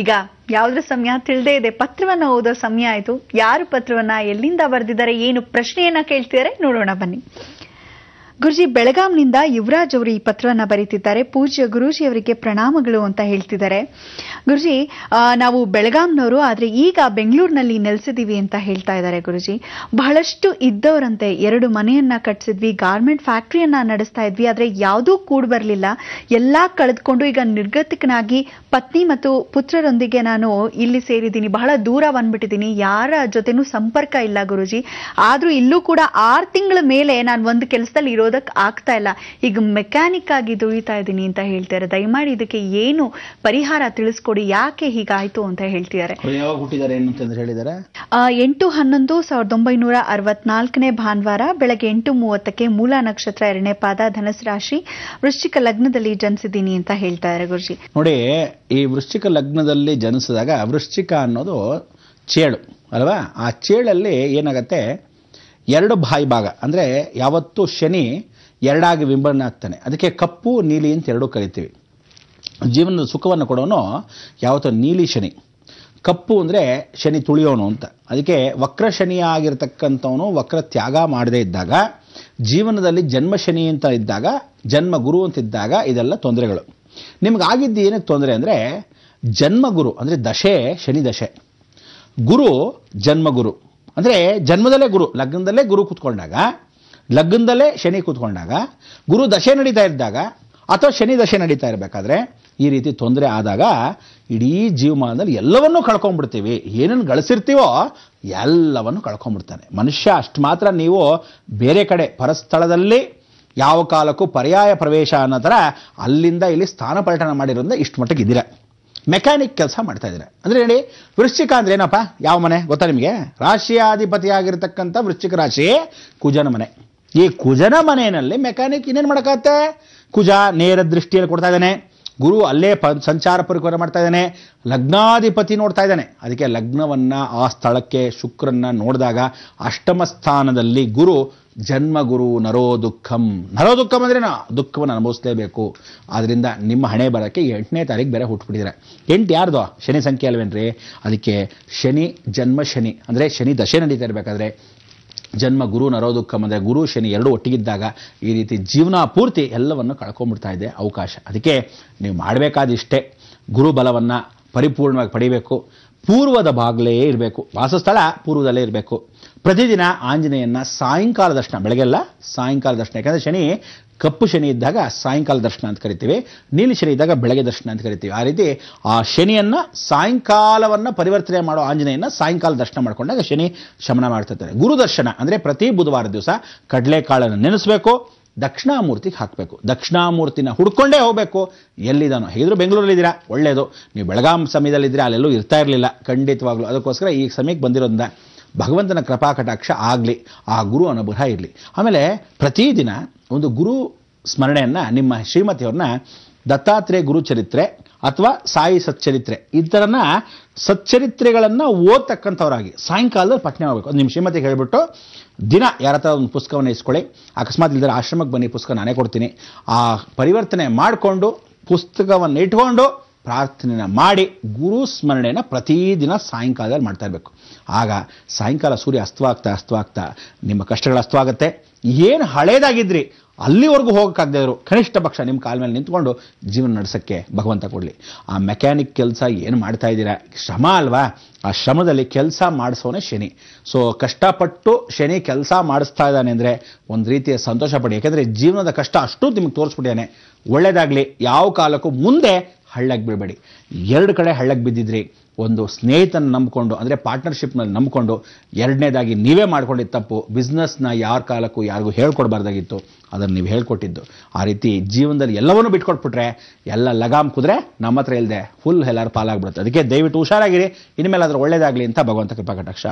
ಈಗ ಯಾವುದ್ರ ಸಮಯ ತಿಳಿದೇ ಇದೆ, ಪತ್ರವನ್ನ ಓದೋ ಸಮಯ ಆಯ್ತು. ಯಾರು ಪತ್ರವನ್ನ ಎಲ್ಲಿಂದ ಬರೆದಿದ್ದಾರೆ, ಏನು ಪ್ರಶ್ನೆಯನ್ನ ಕೇಳ್ತಿದ್ದಾರೆ ನೋಡೋಣ ಬನ್ನಿ. ಗುರುಜಿ, ಬೆಳಗಾಂನಿಂದ ಯುವರಾಜ್ ಅವರು ಈ ಪತ್ರವನ್ನ ಬರೀತಿದ್ದಾರೆ. ಪೂಜ್ಯ ಗುರೂಜಿ ಅವರಿಗೆ ಪ್ರಣಾಮಗಳು ಅಂತ ಹೇಳ್ತಿದ್ದಾರೆ. ಗುರುಜಿ, ನಾವು ಬೆಳಗಾಂನವರು, ಆದ್ರೆ ಈಗ ಬೆಂಗಳೂರಿನಲ್ಲಿ ನೆಲೆಸಿದೀವಿ ಅಂತ ಹೇಳ್ತಾ ಇದ್ದಾರೆ. ಗುರುಜಿ, ಬಹಳಷ್ಟು ಇದ್ದವರಂತೆ 2 ಮನೆಯನ್ನ ಕಟ್ಸಿದ್ವಿ, ಗಾರ್ಮೆಂಟ್ ಫ್ಯಾಕ್ಟರಿಯನ್ನ ನಡೆಸ್ತಾ ಇದ್ವಿ, ಆದ್ರೆ ಯಾವುದೂ ಕೂಡ್ ಬರ್ಲಿಲ್ಲ. ಎಲ್ಲಾ ಕಳೆದುಕೊಂಡು ಈಗ ನಿರ್ಗತಿಕನಾಗಿ ಪತ್ನಿ ಮತ್ತು ಪುತ್ರರೊಂದಿಗೆ ನಾನು ಇಲ್ಲಿ ಸೇರಿದ್ದೀನಿ. ಬಹಳ ದೂರ ಬಂದ್ಬಿಟ್ಟಿದ್ದೀನಿ, ಯಾರ ಜೊತೆನೂ ಸಂಪರ್ಕ ಇಲ್ಲ ಗುರುಜಿ. ಆದ್ರೂ ಇಲ್ಲೂ ಕೂಡ 6 ತಿಂಗಳ ಮೇಲೆ ನಾನು ಒಂದು ಕೆಲಸದಲ್ಲಿ ಇರೋದಕ್ಕೆ ಆಗ್ತಾ ಇಲ್ಲ. ಈಗ ಮೆಕ್ಯಾನಿಕ್ ಆಗಿ ದುಡಿತಾ ಇದ್ದೀನಿ ಅಂತ ಹೇಳ್ತಾರೆ. ದಯಮಾಡಿ ಇದಕ್ಕೆ ಏನು ಪರಿಹಾರ ತಿಳಿಸ್ಕೊಡಿ, ಯಾಕೆ ಹೀಗಾಯ್ತು ಅಂತ ಹೇಳ್ತಿದ್ದಾರೆ. 8/11/1964 ಭಾನುವಾರ ಬೆಳಗ್ಗೆ 8:30 ಮೂಲ ನಕ್ಷತ್ರ 2ನೇ ಪಾದ, ಧನಸ್ ರಾಶಿ, ವೃಶ್ಚಿಕ ಲಗ್ನದಲ್ಲಿ ಜನಿಸಿದ್ದೀನಿ ಅಂತ ಹೇಳ್ತಾ ಇದ್ದಾರೆ. ಗುರುಜಿ ನೋಡಿ, ಈ ವೃಶ್ಚಿಕ ಲಗ್ನದಲ್ಲಿ ಜನಿಸಿದಾಗ ವೃಶ್ಚಿಕ ಅನ್ನೋದು ಚೇಳು ಅಲ್ವಾ? ಆ ಚೇಳಲ್ಲಿ ಏನಾಗತ್ತೆ, 2 ಬಾಯಿ ಭಾಗ, ಅಂದರೆ ಯಾವತ್ತು ಶನಿ 2 ಆಗಿ ವಿಂಬಲನ ಆಗ್ತಾನೆ. ಅದಕ್ಕೆ ಕಪ್ಪು ನೀಲಿ ಅಂತ 2 ಕರಿತೀವಿ. ಜೀವನದ ಸುಖವನ್ನು ಕೊಡೋನು ಯಾವತ್ತೋ ನೀಲಿ ಶನಿ, ಕಪ್ಪು ಅಂದರೆ ಶನಿ ತುಳಿಯೋನು ಅಂತ. ಅದಕ್ಕೆ ವಕ್ರ ಶನಿ ಆಗಿರ್ತಕ್ಕಂಥವನು ವಕ್ರ ತ್ಯಾಗ ಮಾಡದೇ ಇದ್ದಾಗ, ಜೀವನದಲ್ಲಿ ಜನ್ಮ ಶನಿ ಅಂತ ಇದ್ದಾಗ, ಜನ್ಮ ಗುರು ಅಂತಿದ್ದಾಗ ಇದೆಲ್ಲ ತೊಂದರೆಗಳು. ನಿಮಗಾಗಿದ್ದು ಏನಕ್ಕೆ ತೊಂದರೆ ಅಂದರೆ, ಜನ್ಮಗುರು ಅಂದರೆ ದಶೆ ಶನಿ ದಶೆ, ಗುರು ಜನ್ಮಗುರು ಅಂದರೆ ಜನ್ಮದಲ್ಲೇ ಗುರು, ಲಗ್ನದಲ್ಲೇ ಗುರು ಕೂತ್ಕೊಂಡಾಗ, ಲಗ್ನದಲ್ಲೇ ಶನಿ ಕೂತ್ಕೊಂಡಾಗ, ಗುರು ದಶೆ ನಡೀತಾ ಇದ್ದಾಗ ಅಥವಾ ಶನಿ ದಶೆ ನಡೀತಾ ಇರಬೇಕಾದ್ರೆ ಈ ರೀತಿ ತೊಂದರೆ ಆದಾಗ ಇಡೀ ಜೀವಮಾನದಲ್ಲಿ ಎಲ್ಲವನ್ನೂ ಕಳ್ಕೊಂಡ್ಬಿಡ್ತೀವಿ. ಏನೇನು ಗಳಿಸಿರ್ತೀವೋ ಎಲ್ಲವನ್ನು ಕಳ್ಕೊಂಡ್ಬಿಡ್ತಾನೆ ಮನುಷ್ಯ. ಅಷ್ಟು ಮಾತ್ರ ನೀವು ಬೇರೆ ಕಡೆ ಪರಸ್ಥಳದಲ್ಲಿ ಯಾವ ಕಾಲಕ್ಕೂ ಪರ್ಯಾಯ ಪ್ರವೇಶ ಅನ್ನೋ ಥರ ಅಲ್ಲಿಂದ ಇಲ್ಲಿ ಸ್ಥಾನ ಪಲ್ಟನ ಮಾಡಿರೋದ್ರಿಂದ ಇಷ್ಟು ಮಟ್ಟಿಗೆ ಇದ್ದೀರಾ. ಮೆಕ್ಯಾನಿಕ್ ಕೆಲಸ ಮಾಡ್ತಾ ಇದ್ದಾರೆ ಅಂದರೆ ಹೇಳಿ, ವೃಶ್ಚಿಕ ಅಂದ್ರೆ ಏನಪ್ಪ, ಯಾವ ಮನೆ ಗೊತ್ತಾ ನಿಮಗೆ? ರಾಶಿಯಾಧಿಪತಿಯಾಗಿರ್ತಕ್ಕಂಥ ವೃಶ್ಚಿಕ ರಾಶಿ ಕುಜನ ಮನೆ. ಈ ಕುಜನ ಮನೆಯಲ್ಲಿ ಮೆಕ್ಯಾನಿಕ್ ಇನ್ನೇನು ಮಾಡೋಕ್ಕಾಗತ್ತೆ? ಕುಜ ನೇರ ದೃಷ್ಟಿಯಲ್ಲಿ ಕೊಡ್ತಾ ಇದ್ದಾನೆ, ಗುರು ಅಲ್ಲೇ ಸಂಚಾರ ಪರಿಕರ ಮಾಡ್ತಾ ಇದ್ದಾನೆ, ಲಗ್ನಾಧಿಪತಿ ನೋಡ್ತಾ ಇದ್ದಾನೆ. ಅದಕ್ಕೆ ಲಗ್ನವನ್ನ ಆ ಸ್ಥಳಕ್ಕೆ ಶುಕ್ರನ್ನ ನೋಡಿದಾಗ ಅಷ್ಟಮ ಸ್ಥಾನದಲ್ಲಿ ಗುರು ಜನ್ಮಗುರು ನರೋ ದುಃಖಂ. ನರೋ ದುಃಖಂ ಅಂದ್ರೆ ದುಃಖವನ್ನು ಅನುಭವಿಸಲೇಬೇಕು. ಆದ್ರಿಂದ ನಿಮ್ಮ ಹಣೆ ಬರಕ್ಕೆ 8ನೇ ತಾರೀಕು ಬೇರೆ ಹುಟ್ಟುಬಿಟ್ಟಿದ್ದಾರೆ. 8 ಯಾರ್ದು? ಶನಿ ಸಂಖ್ಯೆ ಅಲ್ವೇನ್ರಿ? ಅದಕ್ಕೆ ಶನಿ ಜನ್ಮ ಶನಿ ಅಂದರೆ ಶನಿ ದಶೆ ನಡೀತಾ ಇರಬೇಕಾದ್ರೆ ಜನ್ಮ ಗುರು ನರೋ ದುಃಖಂ ಅಂದರೆ ಗುರು ಶನಿ 2 ಒಟ್ಟಿಗಿದ್ದಾಗ ಈ ರೀತಿ ಜೀವನ ಪೂರ್ತಿ ಎಲ್ಲವನ್ನು ಕಳ್ಕೊಂಡ್ಬಿಡ್ತಾ ಇದೆ ಅವಕಾಶ. ಅದಕ್ಕೆ ನೀವು ಮಾಡಬೇಕಾದ ಇಷ್ಟೇ, ಗುರು ಬಲವನ್ನು ಪರಿಪೂರ್ಣವಾಗಿ ಪಡಿಬೇಕು. ಪೂರ್ವದ ಬಾಗಿಲೇ ಇರಬೇಕು, ವಾಸಸ್ಥಳ ಪೂರ್ವದಲ್ಲೇ ಇರಬೇಕು. ಪ್ರತಿದಿನ ಆಂಜನೇಯನ್ನ ಸಾಯಂಕಾಲ ದರ್ಶನ, ಬೆಳಗ್ಗೆಲ್ಲ ಸಾಯಂಕಾಲ ದರ್ಶನ. ಯಾಕಂದರೆ ಶನಿ ಕಪ್ಪು ಶನಿ ಇದ್ದಾಗ ಸಾಯಂಕಾಲ ದರ್ಶನ ಅಂತ ಕರಿತೀವಿ, ನೀಲಿ ಶನಿ ಇದ್ದಾಗ ಬೆಳಗ್ಗೆ ದರ್ಶನ ಅಂತ ಕರಿತೀವಿ. ಆ ರೀತಿ ಆ ಶನಿಯನ್ನ ಸಾಯಂಕಾಲವನ್ನು ಪರಿವರ್ತನೆ ಮಾಡೋ ಆಂಜನೇಯನ್ನ ಸಾಯಂಕಾಲ ದರ್ಶನ ಮಾಡ್ಕೊಂಡಾಗ ಶನಿ ಶಮನ ಮಾಡ್ತಿರ್ತಾರೆ. ಗುರು ದರ್ಶನ ಅಂದರೆ ಪ್ರತಿ ಬುಧವಾರ ದಿವಸ ಕಡಲೆಕಾಳನ್ನು ನೆನೆಸಬೇಕು, ದಕ್ಷಿಣಾಮೂರ್ತಿಗೆ ಹಾಕಬೇಕು, ದಕ್ಷಿಣಾಮೂರ್ತಿನ ಹುಡ್ಕೊಂಡೇ ಹೋಗಬೇಕು. ಎಲ್ಲಿದ್ದಾನೋ, ಹೇಗಿದ್ರು ಬೆಂಗಳೂರಲ್ಲಿದ್ದೀರಾ, ಒಳ್ಳೆಯದು. ನೀವು ಬೆಳಗಾಂ ಸಮಯದಲ್ಲಿದ್ದರೆ ಅಲ್ಲೆಲ್ಲೂ ಇರ್ತಾ ಇರಲಿಲ್ಲ ಖಂಡಿತವಾಗ್ಲೂ. ಅದಕ್ಕೋಸ್ಕರ ಈ ಸಮಯಕ್ಕೆ ಬಂದಿರೋದ್ರಿಂದ ಭಗವಂತನ ಕೃಪಾ ಕಟಾಕ್ಷ ಆಗಲಿ, ಆ ಗುರು ಅನುಗ್ರಹ ಇರಲಿ. ಆಮೇಲೆ ಪ್ರತಿದಿನ ಒಂದು ಗುರು ಸ್ಮರಣೆಯನ್ನು ನಿಮ್ಮ ಶ್ರೀಮತಿಯವ್ರನ್ನ ದತ್ತಾತ್ರೇಯ ಗುರು ಚರಿತ್ರೆ ಅಥವಾ ಸಾಯಿ ಸಚ್ಚರಿತ್ರೆ ಈ ಥರನ ಸಚ್ಚರಿತ್ರೆಗಳನ್ನು ಓದ್ತಕ್ಕಂಥವ್ರಾಗಿ ಸಾಯಂಕಾಲದಲ್ಲಿ ಪಠನೆ ಮಾಡಬೇಕು. ನಿಮ್ಮ ಶ್ರೀಮತಿಗೆ ಹೇಳಿಬಿಟ್ಟು ದಿನ ಯಾರ ಹತ್ರ ಒಂದು ಪುಸ್ತಕವನ್ನು ಇಸ್ಕೊಳ್ಳಿ. ಅಕಸ್ಮಾತ್ ಇಲ್ದರೆ ಆಶ್ರಮಕ್ಕೆ ಬನ್ನಿ, ಪುಸ್ತಕ ನಾನೇ ಕೊಡ್ತೀನಿ. ಆ ಪರಿವರ್ತನೆ ಮಾಡಿಕೊಂಡು ಪುಸ್ತಕವನ್ನು ಇಟ್ಕೊಂಡು ಪ್ರಾರ್ಥನೆನ ಮಾಡಿ ಗುರು ಸ್ಮರಣೆಯನ್ನು ಪ್ರತಿದಿನ ಸಾಯಂಕಾಲದಲ್ಲಿ ಮಾಡ್ತಾ ಇರಬೇಕು. ಆಗ ಸಾಯಂಕಾಲ ಸೂರ್ಯ ಅಸ್ತವಾಗ್ತಾ ನಿಮ್ಮ ಕಷ್ಟಗಳು ಅಸ್ತವಾಗುತ್ತೆ. ಏನು ಹಳೇದಾಗಿದ್ರಿ ಅಲ್ಲಿವರೆಗೂ ಹೋಗೋಕ್ಕಾಗದೇ ಇದ್ರು ಕನಿಷ್ಠ ಪಕ್ಷ ನಿಮ್ಮ ಕಾಲ ಮೇಲೆ ನಿಂತ್ಕೊಂಡು ಜೀವನ ನಡೆಸೋಕ್ಕೆ ಭಗವಂತ ಕೊಡಲಿ. ಆ ಮೆಕ್ಯಾನಿಕ್ ಕೆಲಸ ಏನು ಮಾಡ್ತಾ ಇದ್ದೀರಾ, ಶ್ರಮ ಅಲ್ವಾ? ಆ ಶ್ರಮದಲ್ಲಿ ಕೆಲಸ ಮಾಡಿಸೋನೇ ಶನಿ. ಸೊ ಕಷ್ಟಪಟ್ಟು ಶನಿ ಕೆಲಸ ಮಾಡಿಸ್ತಾ ಇದ್ದಾನೆ ಅಂದರೆ ಒಂದು ರೀತಿಯ ಸಂತೋಷ ಪಡಿ. ಯಾಕೆಂದರೆ ಜೀವನದ ಕಷ್ಟ ಅಷ್ಟು ನಿಮಗೆ ತೋರಿಸ್ಬಿಟ್ಟಿದ್ದಾನೆ. ಒಳ್ಳೆಯದಾಗಲಿ. ಯಾವ ಕಾಲಕ್ಕೂ ಮುಂದೆ ಹಳ್ಳಕ್ಕೆ ಬೀಳಬೇಡಿ. 2 ಕಡೆ ಹಳ್ಳಕ್ಕೆ ಬಿದ್ದಿದ್ರಿ, ಒಂದು ಸ್ನೇಹಿತನ ನಂಬಿಕೊಂಡು ಅಂದರೆ ಪಾರ್ಟ್ನರ್ಶಿಪ್ನಲ್ಲಿ ನಂಬಿಕೊಂಡು, 2ನೇದಾಗಿ ನೀವೇ ಮಾಡ್ಕೊಂಡಿದ್ದು ತಪ್ಪು. ಬಿಸ್ನೆಸ್ನ ಯಾರ ಕಾಲಕ್ಕೂ ಯಾರಿಗೂ ಹೇಳ್ಕೊಡ್ಬಾರ್ದಾಗಿತ್ತು, ಅದನ್ನು ನೀವು ಹೇಳ್ಕೊಟ್ಟಿದ್ದು. ಆ ರೀತಿ ಜೀವನದಲ್ಲಿ ಎಲ್ಲವನ್ನೂ ಬಿಟ್ಕೊಟ್ಬಿಟ್ರೆ ಎಲ್ಲ ಲಗಾಮ್ ಕುದ್ರೆ ನಮ್ಮ ಹತ್ರ ಇಲ್ಲದೆ ಫುಲ್ ಎಲ್ಲರೂ ಪಾಲಾಗ್ಬಿಡುತ್ತೆ. ಅದಕ್ಕೆ ದಯವಿಟ್ಟು ಹುಷಾರಾಗಿರಿ. ಇನ್ಮೇಲೆ ಅದ್ರ ಒಳ್ಳೇದಾಗಲಿ ಅಂತ ಭಗವಂತ ಕೃಪಾ ಕಟಾಕ್ಷ.